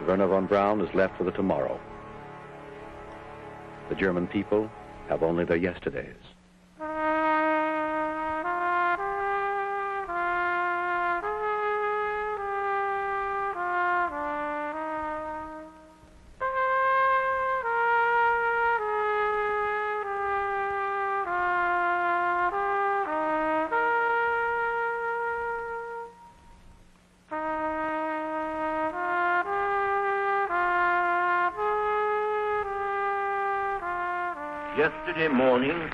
Wernher von Braun is left with a tomorrow. The German people have only their yesterdays. Yesterday morning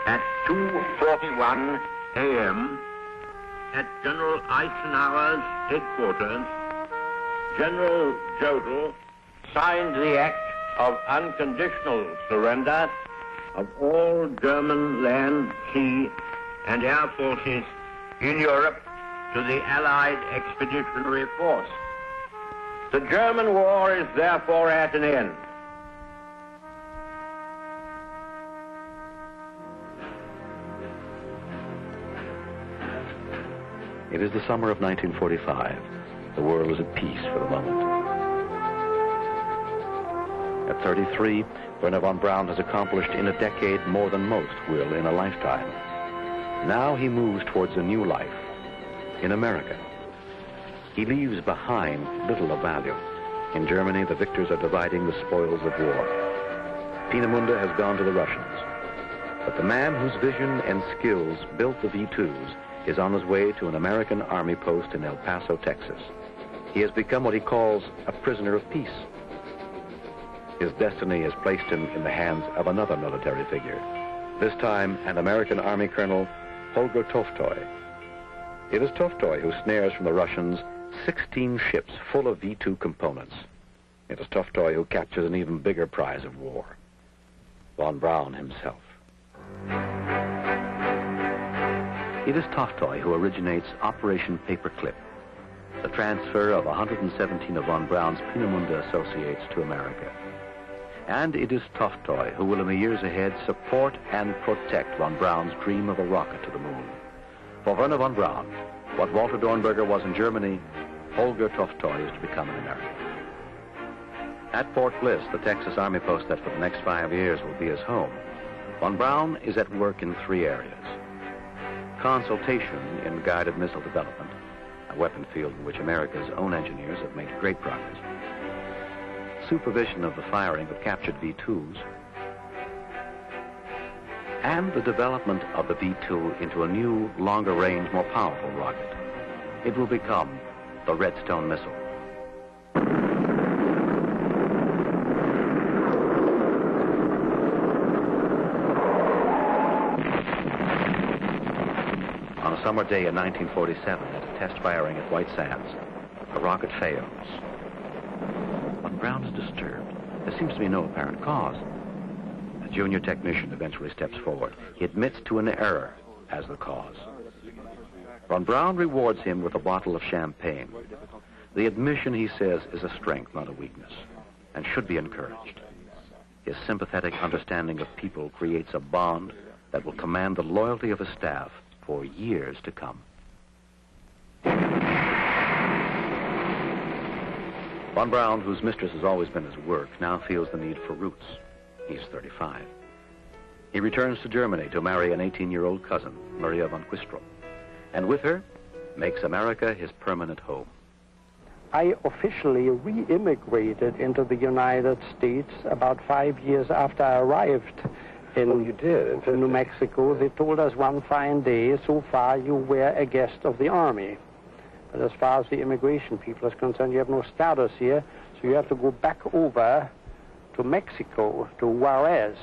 at 2:41 a.m. at General Eisenhower's headquarters, General Jodl signed the act of unconditional surrender of all German land, sea, and air forces in Europe to the Allied Expeditionary Force. The German war is therefore at an end. It is the summer of 1945. The world is at peace for the moment. At 33, Wernher von Braun has accomplished in a decade more than most will in a lifetime. Now he moves towards a new life in America. He leaves behind little of value. In Germany, the victors are dividing the spoils of war. Peenemünde has gone to the Russians. But the man whose vision and skills built the V-2s is on his way to an American Army post in El Paso, Texas. He has become what he calls a prisoner of peace. His destiny has placed him in the hands of another military figure, this time an American Army Colonel, Holger Tolstoy. It is Tolstoy who snares from the Russians 16 ships full of V-2 components. It is Tolstoy who captures an even bigger prize of war, von Braun himself. It is Tolstoy who originates Operation Paperclip, the transfer of 117 of von Braun's Peenemünde associates to America. And it is Tolstoy who will in the years ahead support and protect von Braun's dream of a rocket to the moon. For Wernher von Braun, what Walter Dornberger was in Germany, Holger Tolstoy is to become in America. At Fort Bliss, the Texas Army post that for the next 5 years will be his home, von Braun is at work in 3 areas. Consultation in guided missile development, a weapon field in which America's own engineers have made great progress. Supervision of the firing of captured V-2s, and the development of the V-2 into a new, longer-range, more powerful rocket. It will become the Redstone missile. On a summer day in 1947, at a test firing at White Sands, a rocket fails. Von Braun is disturbed. There seems to be no apparent cause. A junior technician eventually steps forward. He admits to an error as the cause. Von Braun rewards him with a bottle of champagne. The admission, he says, is a strength, not a weakness, and should be encouraged. His sympathetic understanding of people creates a bond that will command the loyalty of his staff for years to come. Von Braun, whose mistress has always been his work, now feels the need for roots. He's 35. He returns to Germany to marry an 18-year-old cousin, Maria von Quistro, and with her makes America his permanent home. I officially re-immigrated into the United States about 5 years after I arrived in New Mexico. They told us one fine day, so far you were a guest of the Army. But as far as the immigration people is concerned, you have no status here, so you have to go back over to Mexico, to Juarez.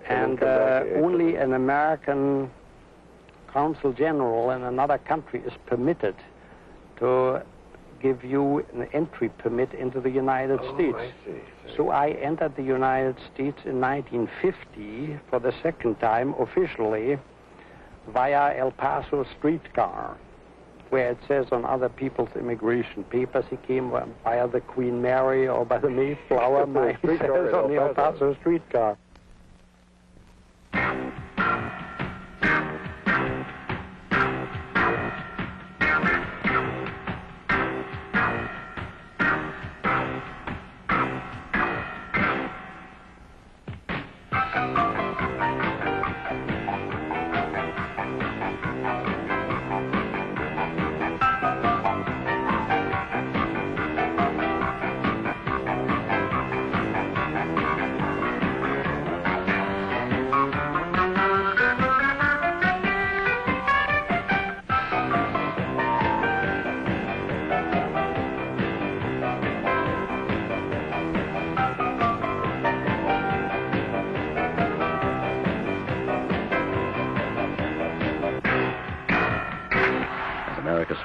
And only an American consul general in another country is permitted to give you an entry permit into the United States. I see. So I entered the United States in 1950 for the second time officially via El Paso streetcar, where it says on other people's immigration papers he came via the Queen Mary or by the Mayflower. Mine says on the El Paso streetcar.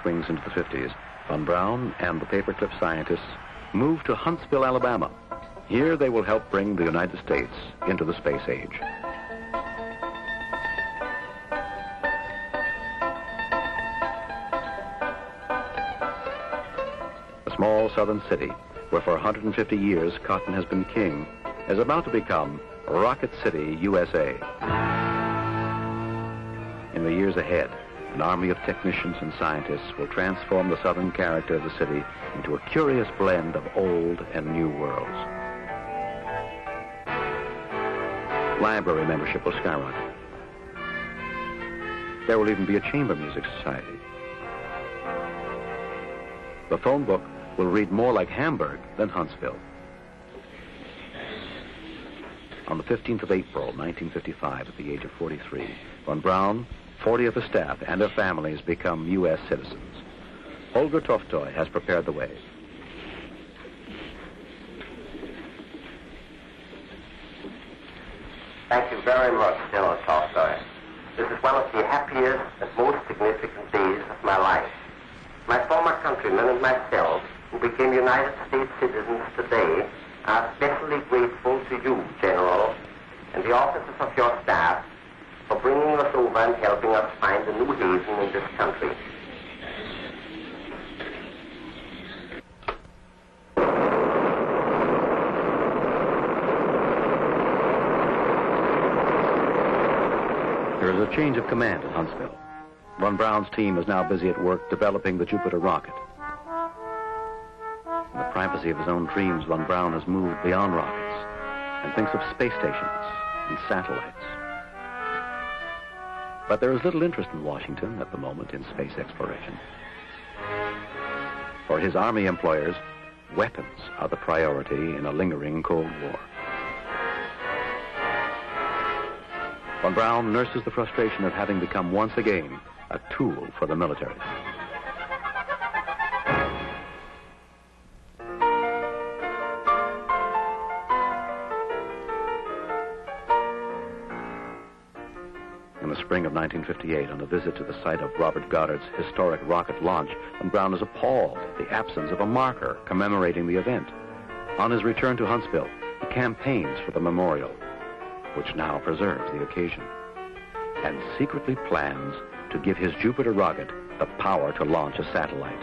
swings into the 50s, von Braun and the paperclip scientists move to Huntsville, Alabama. Here they will help bring the United States into the space age. A small southern city where for 150 years cotton has been king is about to become Rocket City, USA. In the years ahead, an army of technicians and scientists will transform the southern character of the city into a curious blend of old and new worlds. Library membership will skyrocket. There will even be a chamber music society. The phone book will read more like Hamburg than Huntsville. On the 15th of April, 1955, at the age of 43, von Braun, 40 of the staff, and their families become U.S. citizens. Holger Toftoy has prepared the way. Thank you very much, General Toftoy. This is one of the happiest and most significant days of my life. My former countrymen and myself, who became United States citizens today, are especially grateful to you, General, and the officers of your staff for bringing us over and helping us find a new haven in this country. There is a change of command at Huntsville. Von Braun's team is now busy at work developing the Jupiter rocket. In the privacy of his own dreams, von Braun has moved beyond rockets and thinks of space stations and satellites. But there is little interest in Washington at the moment in space exploration. For his Army employers, weapons are the priority in a lingering Cold War. Von Braun nurses the frustration of having become once again a tool for the military. In the spring of 1958, on a visit to the site of Robert Goddard's historic rocket launch, von Braun is appalled at the absence of a marker commemorating the event. On his return to Huntsville, he campaigns for the memorial, which now preserves the occasion, and secretly plans to give his Jupiter rocket the power to launch a satellite.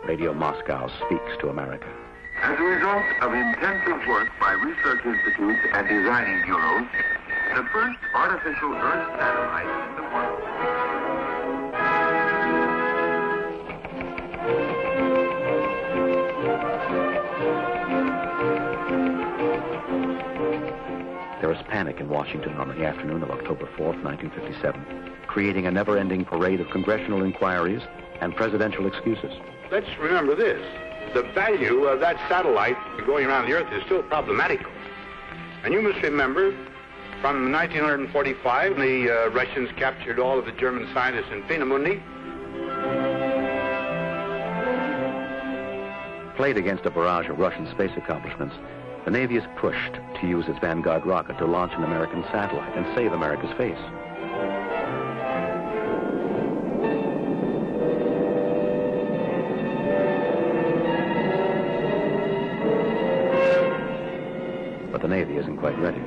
Radio Moscow speaks to America. As a result of intensive work by research institutes and designing bureaus, the first artificial Earth satellite in the world. There is panic in Washington on the afternoon of October 4th, 1957, creating a never-ending parade of congressional inquiries and presidential excuses. Let's remember this. The value of that satellite going around the Earth is still problematical. And you must remember, from 1945, the Russians captured all of the German scientists in Peenemünde. Played against a barrage of Russian space accomplishments, the Navy is pushed to use its Vanguard rocket to launch an American satellite and save America's face. But the Navy isn't quite ready.